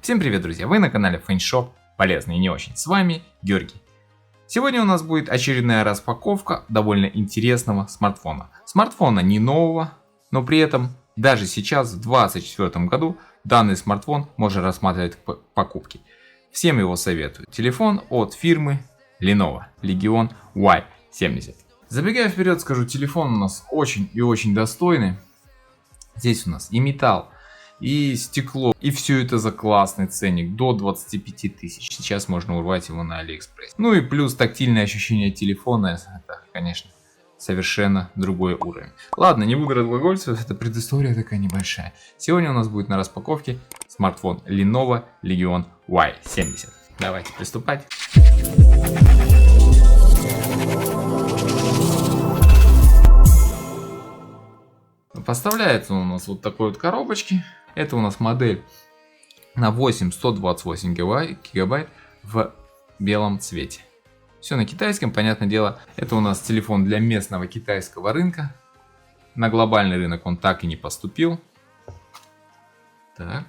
Всем привет, друзья! Вы на канале Фэншоп, полезный и не очень. С вами Георгий. Сегодня у нас будет очередная распаковка довольно интересного смартфона. Смартфона не нового, но при этом даже сейчас, в 2024 году, данный смартфон можно рассматривать к покупке. Всем его советую. Телефон от фирмы Lenovo Legion Y70. Забегая вперед, скажу, телефон у нас очень и очень достойный. Здесь у нас и металл, и стекло, и все это за классный ценник, до 25 тысяч. Сейчас можно урвать его на Алиэкспресс. Ну и плюс тактильное ощущение телефона, это, конечно, совершенно другой уровень. Ладно, не буду разглагольствовать, это предыстория такая небольшая. Сегодня у нас будет на распаковке смартфон Lenovo Legion Y70. Давайте приступать. Поставляется он у нас вот такой вот коробочке. Это у нас модель на 128 гигабайт в белом цвете. Все на китайском, понятное дело. Это у нас телефон для местного китайского рынка. На глобальный рынок он так и не поступил. Так.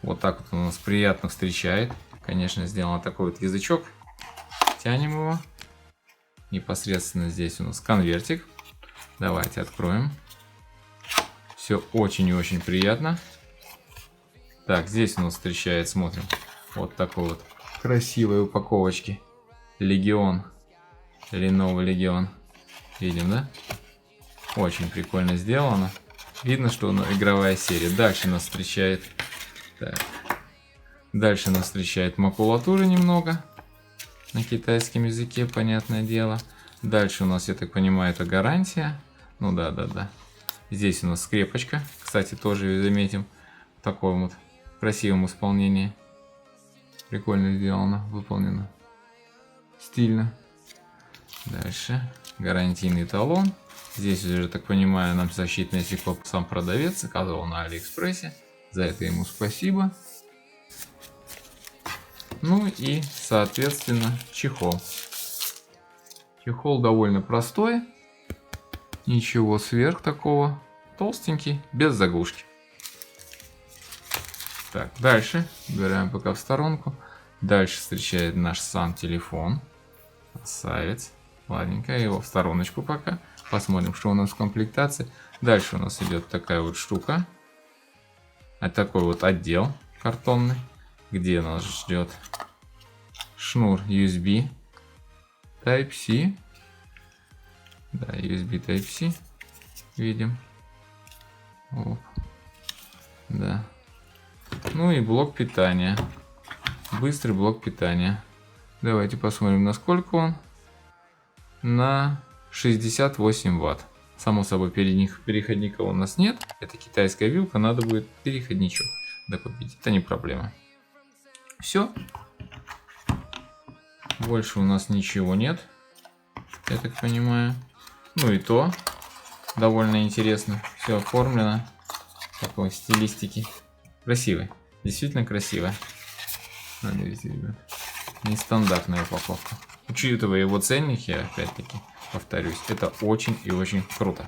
Вот так вот он у нас приятно встречает. Конечно, сделан такой вот язычок. Тянем его. Непосредственно здесь у нас конвертик. Давайте откроем. Все очень и очень приятно. Так, здесь у нас встречает, смотрим, вот такой вот красивой упаковочки. Legion. Lenovo Legion. Видим, да? Очень прикольно сделано. Видно, что игровая серия. Дальше нас встречает... Так. Дальше нас встречает макулатура немного. На китайском языке, понятное дело. Дальше у нас, я так понимаю, это гарантия. Ну да. Здесь у нас скрепочка. Кстати, тоже заметим в таком вот красивом исполнении. Прикольно сделано, выполнено. Стильно. Дальше гарантийный талон. Здесь уже, так понимаю, нам защитное стекло сам продавец заказывал на Алиэкспрессе. За это ему спасибо. Ну и, соответственно, чехол. Чехол довольно простой. Ничего сверх такого. Толстенький, без заглушки. Так, дальше. Убираем пока в сторонку. Дальше встречает наш сам телефон. Красавец. Ладненько, его в стороночку пока. Посмотрим, что у нас в комплектации. Дальше у нас идет такая вот штука. Такой вот отдел картонный. Где нас ждет шнур USB Type-C. Да, USB Type-C. Видим. Оп. Да. Ну и блок питания. Быстрый блок питания. Давайте посмотрим, насколько он. На 68 Вт. Само собой, переходника у нас нет. Это китайская вилка, надо будет переходничок докупить. Это не проблема. Все. Больше у нас ничего нет. Я так понимаю. Ну и то. Довольно интересно. Все оформлено. Такой стилистики. Красивый. Действительно красивая. Видите, ребят. Нестандартная упаковка. Учитывая его ценник, я опять-таки повторюсь, это очень и очень круто.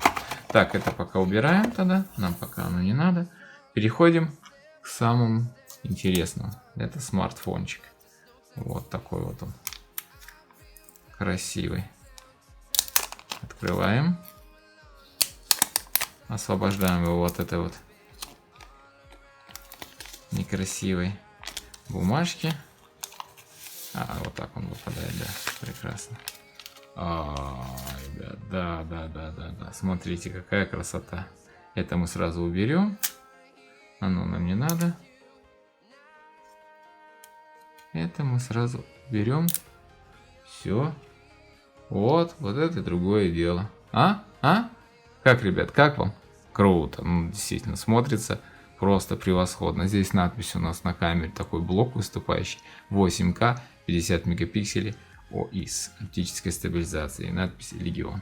Так, это пока убираем тогда. Нам пока оно не надо. Переходим к самому интересному. Это смартфончик. Вот такой вот он. Красивый. Открываем. Освобождаем его от этой вот некрасивой бумажки. Вот так он выпадает, да. Прекрасно. Ребят, да. Смотрите, какая красота. Это мы сразу уберем. Оно нам не надо. Это мы сразу берем. Все. Вот это другое дело. Как, ребят, как вам? Круто. Ну, действительно, смотрится просто превосходно. Здесь надпись у нас на камере, такой блок выступающий. 8К, 50 мегапикселей, ОИС, оптической стабилизации. Надпись Legion.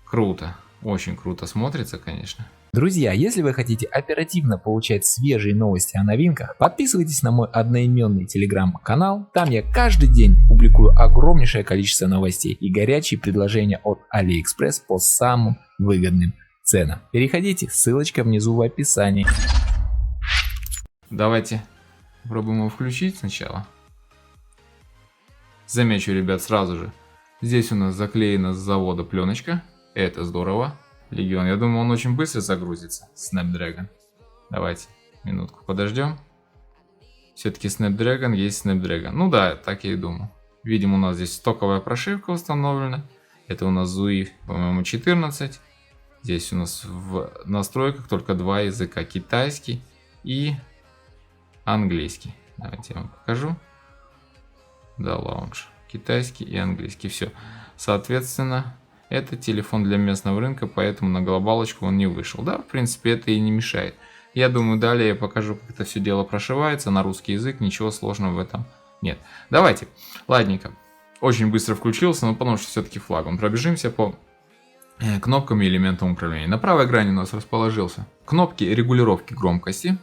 Круто. Очень круто смотрится, конечно. Друзья, если вы хотите оперативно получать свежие новости о новинках, подписывайтесь на мой одноименный телеграм-канал. Там я каждый день публикую огромнейшее количество новостей и горячие предложения от Алиэкспресс по самым выгодным ценам. Переходите, ссылочка внизу в описании. Давайте попробуем его включить сначала. Замечу, ребят, сразу же. Здесь у нас заклеена с завода пленочка. Это здорово. Легион, я думаю, он очень быстро загрузится. Snapdragon. Давайте минутку подождем. Все-таки Snapdragon есть Snapdragon. Ну да, так я и думал. Видим, у нас здесь стоковая прошивка установлена. Это у нас ZUI, по-моему, 14. Здесь у нас в настройках только два языка. Китайский и английский. Давайте я вам покажу. Да, лаунж. Китайский и английский. Все. Соответственно, это телефон для местного рынка, поэтому на глобалочку он не вышел. Да, в принципе, это и не мешает. Я думаю, далее я покажу, как это все дело прошивается на русский язык. Ничего сложного в этом нет. Давайте. Ладненько. Очень быстро включился, но потому что все-таки флагом. Пробежимся по кнопкам и элементам управления. На правой грани у нас расположился кнопки регулировки громкости.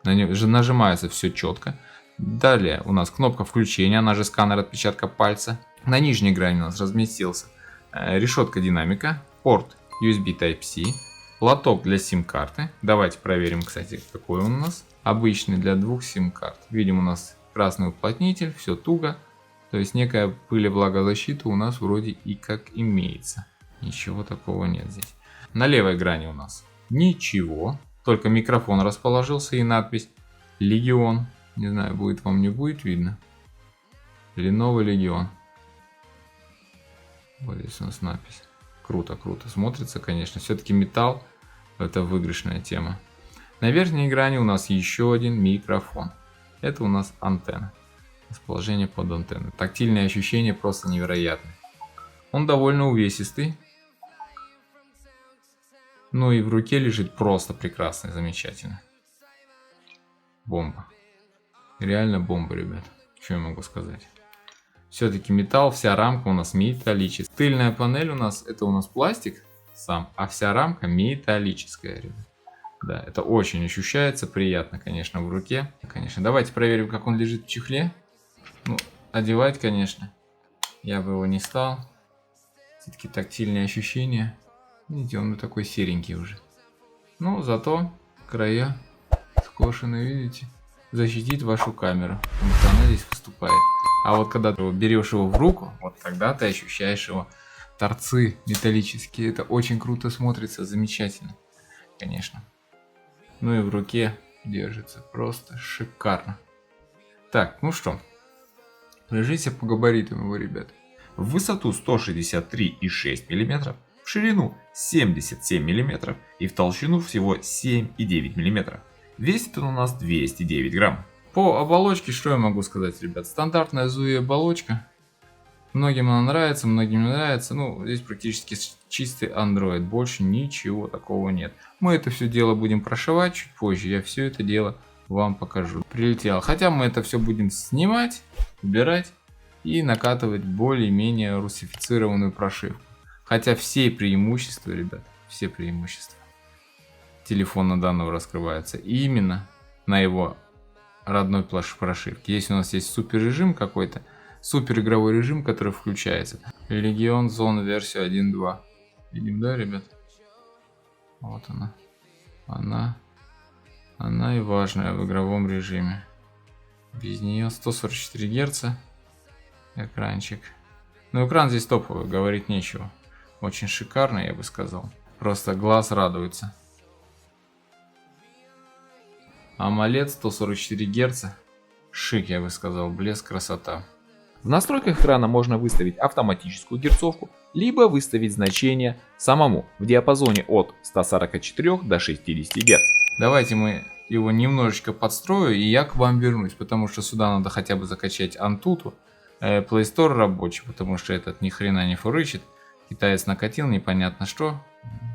Нажимается все четко. Далее у нас кнопка включения, она же сканер отпечатка пальца. На нижней грани у нас разместился решетка динамика, порт USB Type-C, лоток для сим-карты. Давайте проверим, кстати, какой он у нас. Обычный для двух сим-карт. Видим, у нас красный уплотнитель, все туго. То есть некая пылевлагозащита у нас вроде и как имеется. Ничего такого нет здесь. На левой грани у нас ничего. Только микрофон расположился и надпись Легион. Не знаю, будет вам, не будет видно. Lenovo Legion. Вот здесь у нас надпись. Круто, круто смотрится, конечно. Все-таки металл — это выигрышная тема. На верхней грани у нас еще один микрофон. Это у нас антенна. Расположение под антенной. Тактильные ощущения просто невероятные. Он довольно увесистый. Ну и в руке лежит просто прекрасно и замечательно. Бомба. Реально бомба, ребят. Что я могу сказать? Все-таки металл, вся рамка у нас металлическая. Тыльная панель у нас, это у нас пластик сам, а вся рамка металлическая, ребят. Да, это очень ощущается, приятно, конечно, в руке. Конечно, давайте проверим, как он лежит в чехле. Ну, одевать, конечно, я бы его не стал. Все-таки тактильные ощущения. Видите, он такой серенький уже. Ну, зато края скошены, видите. Защитит вашу камеру, потому что она здесь выступает. А вот когда ты берешь его в руку, вот тогда ты ощущаешь его торцы металлические. Это очень круто смотрится, замечательно, конечно. Ну и в руке держится просто шикарно. Так, ну что, пробежимся по габаритам его, ребят. В высоту 163,6 мм, в ширину 77 мм и в толщину всего 7,9 мм. Весит он у нас 209 грамм. По оболочке, что я могу сказать, ребят? Стандартная ZUI оболочка. Многим она нравится, многим не нравится. Ну, здесь практически чистый Android. Больше ничего такого нет. Мы это все дело будем прошивать чуть позже. Я все это дело вам покажу. Прилетел. Хотя мы это все будем снимать, убирать и накатывать более-менее русифицированную прошивку. Хотя все преимущества, ребят, все преимущества телефона данного раскрываются именно на его родной прошивке. Здесь у нас есть супер режим какой-то, супер игровой режим, который включается. Legion Zone версия 1.2. Видим, да, ребят? Вот она. Она и важная в игровом режиме. Без нее 144 Гц экранчик. Но экран здесь топовый, говорить нечего. Очень шикарно, я бы сказал. Просто глаз радуется. AMOLED 144 Гц. Шик, я бы сказал, блеск, красота. В настройках экрана можно выставить автоматическую герцовку, либо выставить значение самому в диапазоне от 144 до 60 Гц. Давайте мы его немножечко подстрою, и я к вам вернусь, потому что сюда надо хотя бы закачать Antutu, Play Store рабочий, потому что этот ни хрена не фурычит. Китаец накатил, непонятно что.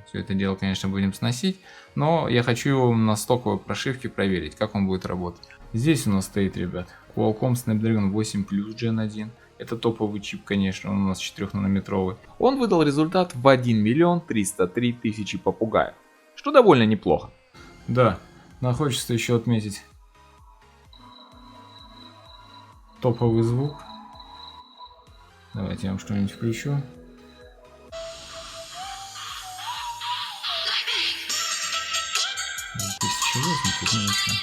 Все это дело, конечно, будем сносить, но я хочу его на стоковой прошивке проверить, как он будет работать. Здесь у нас стоит, ребят, Qualcomm Snapdragon 8 Plus Gen 1. Это топовый чип, конечно, он у нас 4-нанометровый. Он выдал результат в 1 303 000 попугаев, что довольно неплохо. Да, но хочется еще отметить топовый звук. Давайте я вам что-нибудь включу. 1080, ну ничего.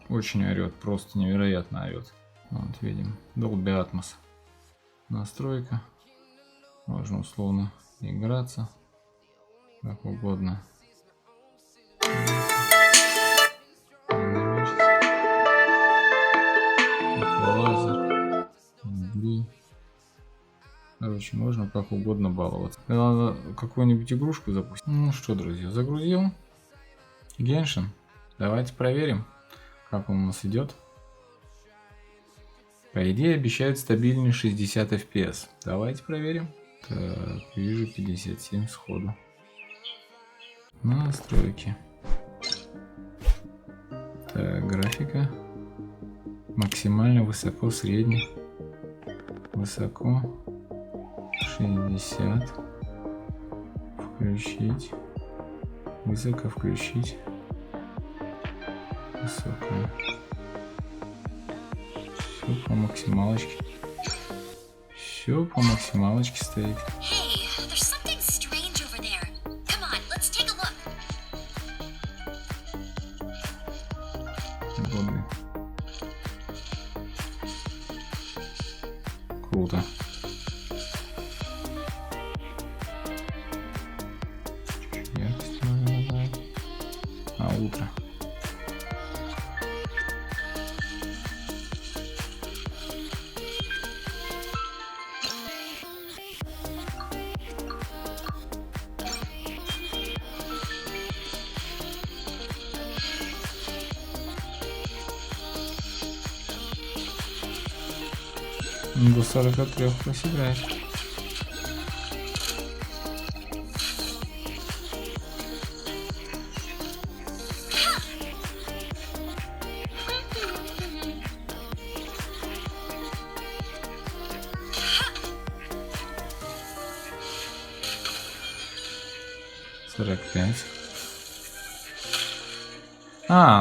Очень орет, просто невероятно орет. Вот видим, Dolby Atmos. Настройка. Можно условно играться как угодно. Эквалайзер, короче, можно как угодно баловаться. Надо какую-нибудь игрушку запустить. Ну что, друзья, загрузил Genshin. Давайте проверим, как он у нас идет. По идее обещают стабильный 60 FPS. Давайте проверим. Так, вижу 57 сходу. Настройки. Так, графика. Максимально высоко, средний. Высоко. 60. Включить. Высоко включить. Высоко. Все по максималочке. Все по максималочке стоит. Годы. Круто. Чуть-чуть яркость надо добавить. А утро. До 43 проседаешь.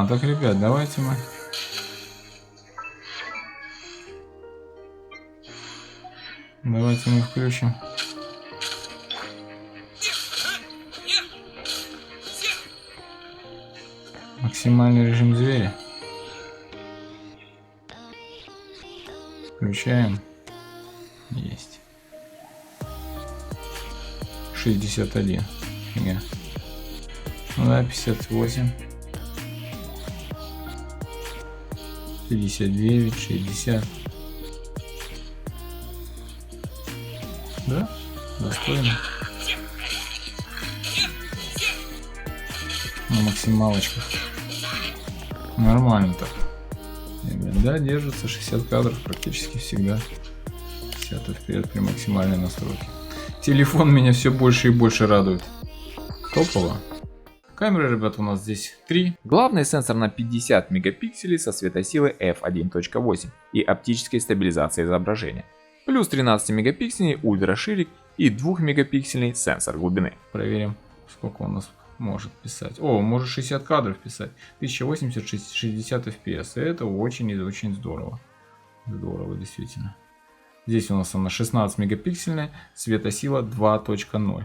Так, ребят, давайте мы... Давайте мы включим. Максимальный режим зверя. Включаем. Есть. 61. Фига. Ну да, 58. 59, 60. Да? Достойно. На максималочках. Нормально так. Да, держится 60 кадров практически всегда. 60 FPS при максимальной настройке. Телефон меня все больше и больше радует. Топово. Камеры, ребят, у нас здесь 3. Главный сенсор на 50 мегапикселей со светосилой f1.8 и оптической стабилизацией изображения. Плюс 13 мегапиксельный ультраширик и 2 мегапиксельный сенсор глубины. Проверим, сколько у нас может писать. О, может 60 кадров писать. 1080 60 FPS. Это очень и очень здорово. Здорово, действительно. Здесь у нас она 16 мегапиксельная, светосила 2.0.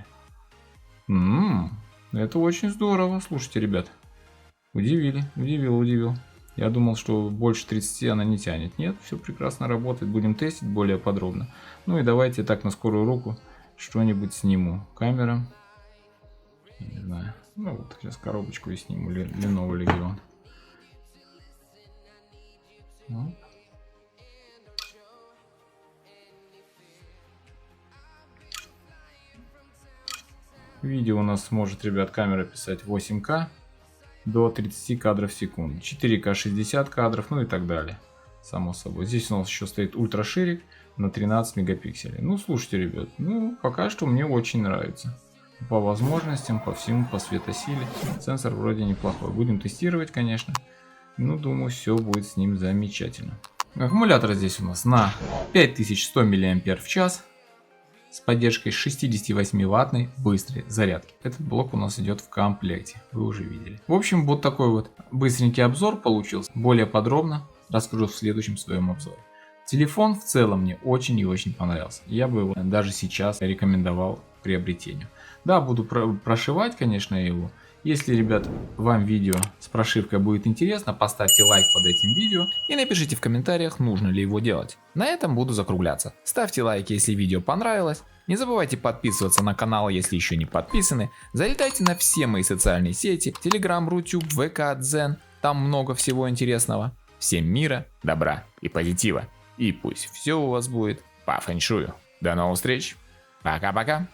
Это очень здорово. Слушайте, ребят. Удивил. Я думал, что больше 30 она не тянет. Нет, все прекрасно работает. Будем тестить более подробно. Ну и давайте так на скорую руку что-нибудь сниму. Камера. Не знаю. Ну вот сейчас коробочку и сниму. Lenovo Legion. Вот. Видео у нас может, ребят, камера писать 8К до 30 кадров в секунду, 4К 60 кадров, ну и так далее. Само собой. Здесь у нас еще стоит ультраширик на 13 мегапикселей. Ну, слушайте, ребят, ну, пока что мне очень нравится. По возможностям, по всему, по светосиле. Сенсор вроде неплохой. Будем тестировать, конечно. Ну, думаю, все будет с ним замечательно. Аккумулятор здесь у нас на 5100 мАч с поддержкой 68-ваттной быстрой зарядки. Этот блок у нас идет в комплекте, вы уже видели. В общем, вот такой вот быстренький обзор получился. Более подробно расскажу в следующем своем обзоре. Телефон в целом мне очень и очень понравился. Я бы его даже сейчас рекомендовал к приобретению. Да, буду прошивать, конечно, его. Если, ребят, вам видео с прошивкой будет интересно, поставьте лайк под этим видео и напишите в комментариях, нужно ли его делать. На этом буду закругляться. Ставьте лайки, если видео понравилось. Не забывайте подписываться на канал, если еще не подписаны. Залетайте на все мои социальные сети: Telegram, Rutube, ВК, Дзен. Там много всего интересного. Всем мира, добра и позитива. И пусть все у вас будет по фэншую. До новых встреч. Пока-пока.